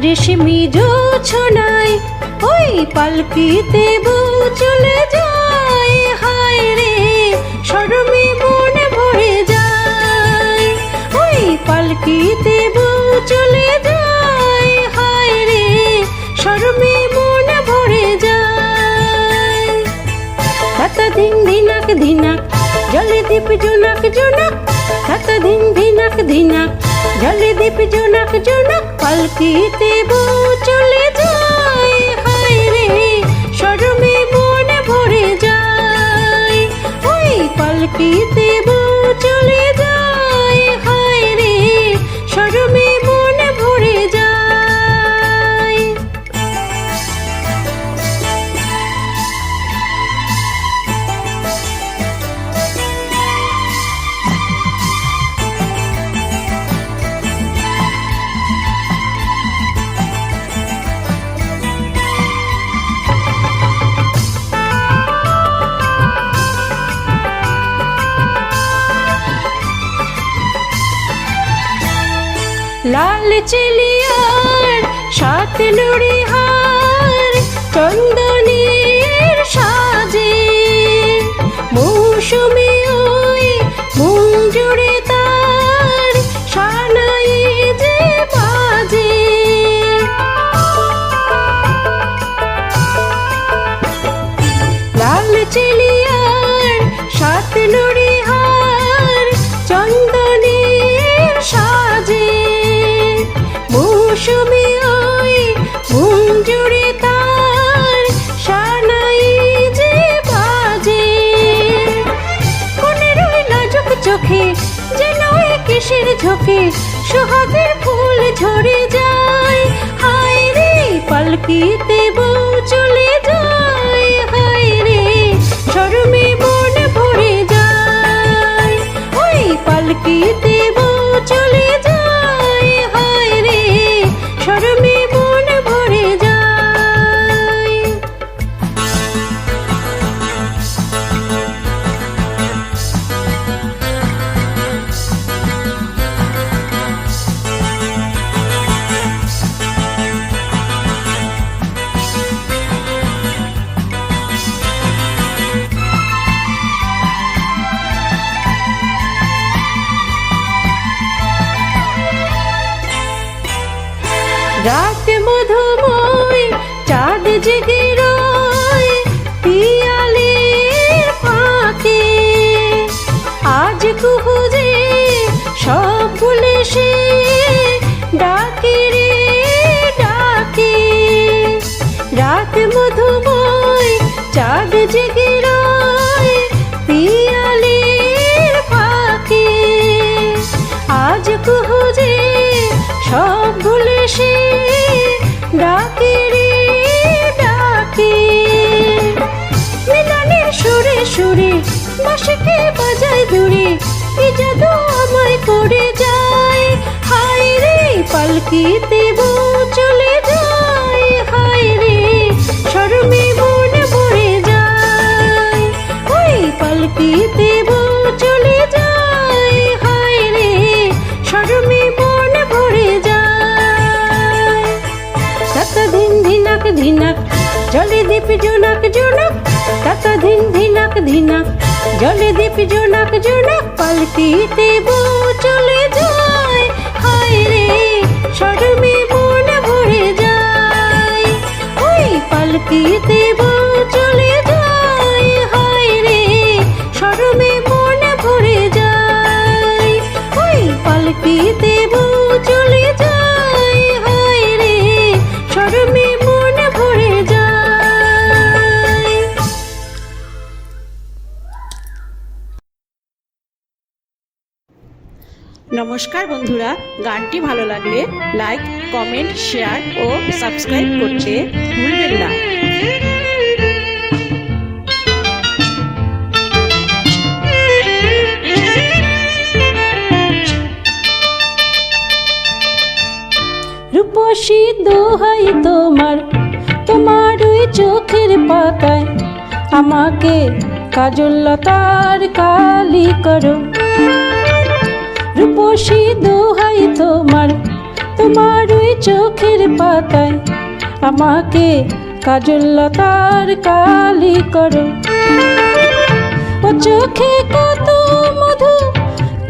রেশমি জোছনায় ওই পালকিতে বউ চলে যায়, হায় রে শরমে মন ভরে যায়। ওই পালকিতে বউ চলে যায়, হায় রে শরমে মন ভরে যায়। তাতা দিন ধিনাক ধিনাক জলে দীপ জোনাক জোনাক, তাতা দিন ধিনাক ধিনাক জলে দীপ জোনাক জোনাক, পালকিতে বউ চলে যায়, হায় রে শরমে মন ভরে যায়। ওই পালকিতে বউ চলে যায়, হায় রে শরমে মন ভরে যায়। লাল চেলিয়ার সাত নুড়ি হার চন্দনের সাজে, মৌসুমী ওই মন জুড়ে তার সানাই যে বাজে। লাল চেলিয়ার সাত নুড়ি হার চন্দনের সাজে, মৌসুমী ওই মন জুড়ে তার সানাই যে বাজে। কোনের ওই লাজুক চোখে যেন ওই কিসের ঝোঁকে সোহাগের ফুল ঝরে যায়, হায় রে পালকিতে বউ চলে যায়, হায় রে শরমে মন ভরে যায়। ওই পালকিতে বউ চলে যায়, হায় রে শরমে মন ভরে যায়। রাত মধুময় চাঁদ জেগে রয় পিয়ালের ফাঁকে, আজ কুহু যে সব ভুলে সে ডাকে রে ডাকে। রাত মধুময় চাঁদ জেগে রয় পিয়ালের ফাঁকে, আজ কুহু যে সব ভুলে সে ডাকে রে ডাকে। মিলনের সুরে সুরে বাঁশিকে বাজায় দূরে, কি জাদু আমায় করে যায়, হায় রে পালকিতে বউ চলে যায়, হায় রে শরমে মন ভরে যায়। ওই পালকিতে বউ চলে যায়, হায় রে শরমে মন ভরে যায়। তাতা দিন ধিনাক ধিনাক জলে দীপ জোনাক জোনাক, তাতা দিন ধিনাক ধিনাক জলে দীপ জোনাক জোনাক, পালকিতে বউ চলে যায়, হায় রে শরমে মন ভরে যায়। ওই পালকিতে বউ চলে যায়, হায় রে শরমে মন ভরে যায়। ওই পালকিতে বউ চলে যায়, হায় রে শরমে মন ভরে যায়। নমস্কার বন্ধুরা, গানটি ভালো লাগলে লাইক, কমেন্ট, শেয়ার ও সাবস্ক্রাইব করতে ভুলবেন না। রূপসী দোহাই তোমার, তোমার ওই চোখের পাতায় আমাকে কাজল লতার কালি করো। রূপসী দোহাই তোমার, তোমার ওই চোখের পাতায় আমাকে কাজল লতার কালি করো। ও চোখে কত মধু,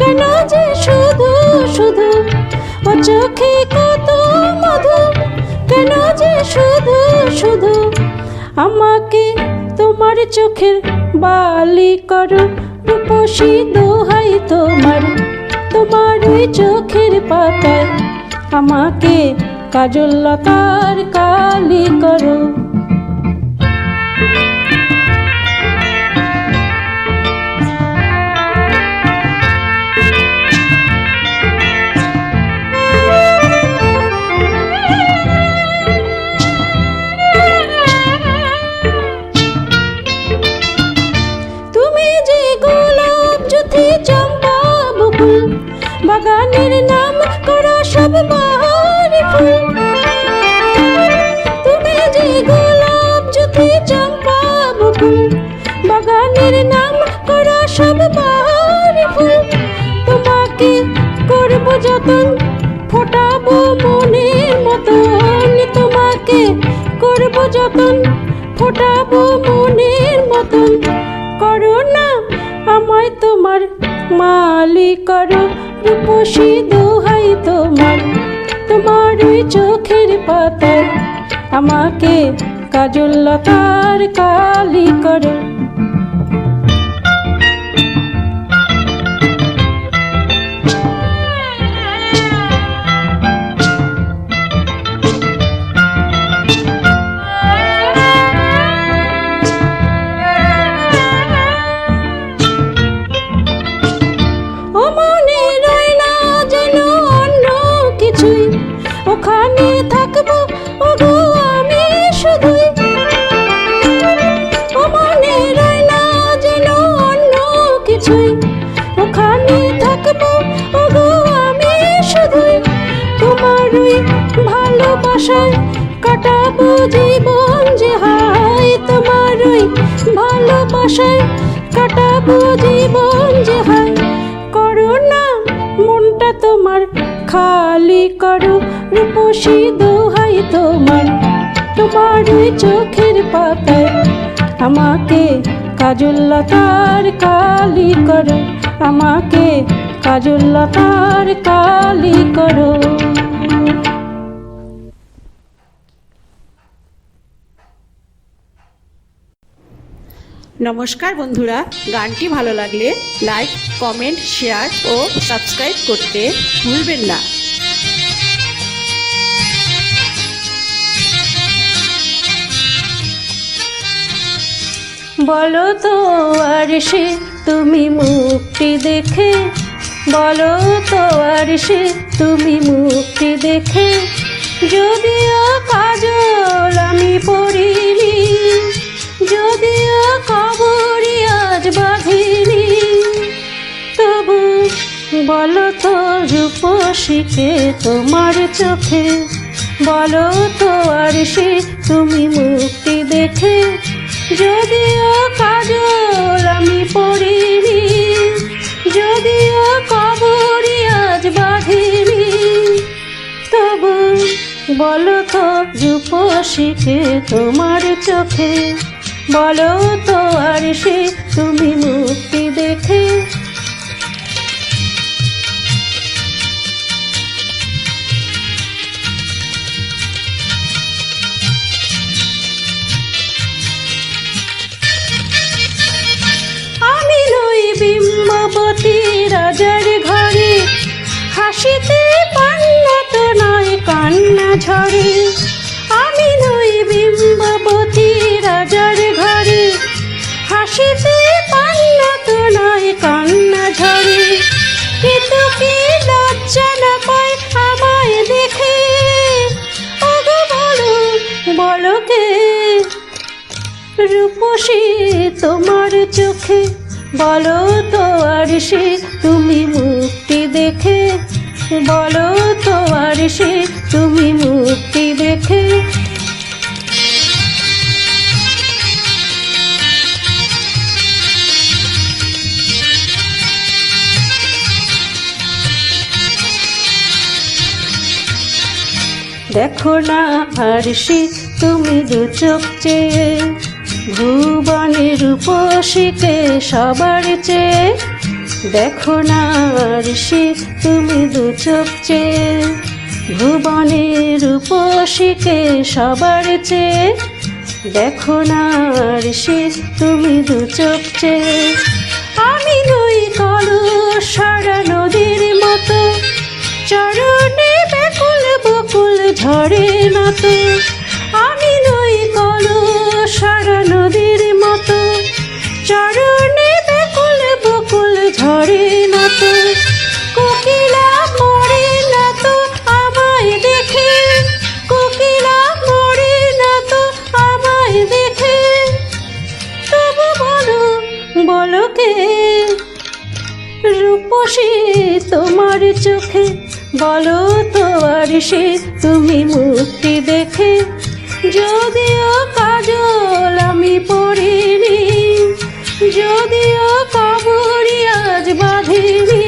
কেন যে শুধু শুধু, ও চোখে কত মধু, কেন যে শুধু শুধু, আমাকে তোমার চোখের বালি করো। রূপসী দোহাই তোমার, তোমার ওই চোখের পাতায় আমাকে কাজল লতার কালি করো। বাগানের নাম করা সব বাহারি ফুল, তুমি যে গোলাপ জ্যোতি চম্পা বকুল, বাগানের নাম করা সব বাহারি ফুল, তোমাকে করব যতন, ফোটাবো মনের মতন, তোমাকে করব যতন, ফোটাবো মনের মতন, করো না আমায় তোমার মালি করো। রূপসী দোহাই তোমার, তোমার ওই চোখের পাতায় আমাকে কাজল লতার কালি করো। ওখানে থাকবো ওগো আমি শুধুই, ও মনে রয় না যেন অন্য কিছুই, ওখানে থাকবো ওগো আমি শুধুই, তোমার ওই ভালোবাসায় কাটাবো জীবন যে হায়, তোমার ওই ভালোবাসায় কাটাবো জীবন যে হায়, করো না মনটা তোমার খালি করো। রূপসী দোহাই তোমার, তোমার ওই চোখের পাতায় আমাকে কাজল লতার কালি করো, আমাকে কাজল লতার কালি করো। নমস্কার বন্ধুরা, গানটি ভালো লাগলে লাইক, কমেন্ট, শেয়ার ও সাবস্ক্রাইব করতে ভুলবেন না। বলো তো আর সে তুমি মুক্তি দেখে, বলো তো আর সে তুমি মুক্তি দেখে, যদিও কাজল আমি পরিনি, যদিও কবরি আজ বাঁধিনি, তবু বলো তো রূপসীকে তোমার চোখে, বলো তো আর সে তুমি মুক্তি দেখে, যদিও কাজল আমি পরিনি, যদিও কবরি আজ বাঁধিনি, তবু বলো তো রূপসীকে তোমার চোখে, বলো তো আর সে তুমি মুক্তি দেখে। আমি নই বিম্ববতী রাজার ঘরে, হাসিতে পান্নত নয় কান্না ঝরে, আমি নই বিম্ববতী রাজার ঘরে, হাসিতে পান্নত নয় কান্না ঝরে, কিন্তু কি লজ্জা না পায় আমায় দেখে, ওগো বলো বলো কে রূপসী তোমার চোখে, বলো তো আর সে তুমি মুক্তি দেখে, বলো তো আর সে তুমি মুক্তি দেখে। দেখো না আরশি তুমি দু চোখ চেয়ে, ভুবনের রূপসীকে সবার চেয়ে। দেখো না আরশি তুমি দু চোখ চেয়ে, ভুবনের রূপসীকে সবার চেয়ে। দেখো না আরশি তুমি দু চোখ চেয়ে। আমি নই কলসারা নদীর মতো, চরণে ব্যাকুল বকুল ঝরে না তো। আমি নই কলসারা নদীর মতো, চরণে ব্যাকুল বকুল ঝরে না তো। কোকিলা মরে না তো আমায় দেখে, কোকিলা মরে না তো আমায় দেখে। তবু বলো বলো কে রূপসী তোমার চোখে, বলো তো আরশি তুমি মুক্তি দেখে। যদিও কাজল আমি পড়িনি, যদিও কবরি আজ বাঁধিনি,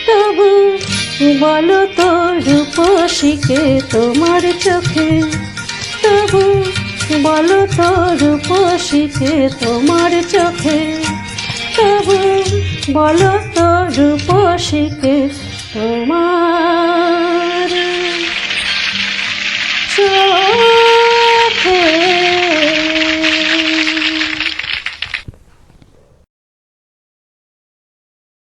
তবু বলো তো রূপসীকে তোমার চোখে। তবু বলো তো রূপসীকে তোমার চোখে। তবু বলো তো রূপসীকে তোমার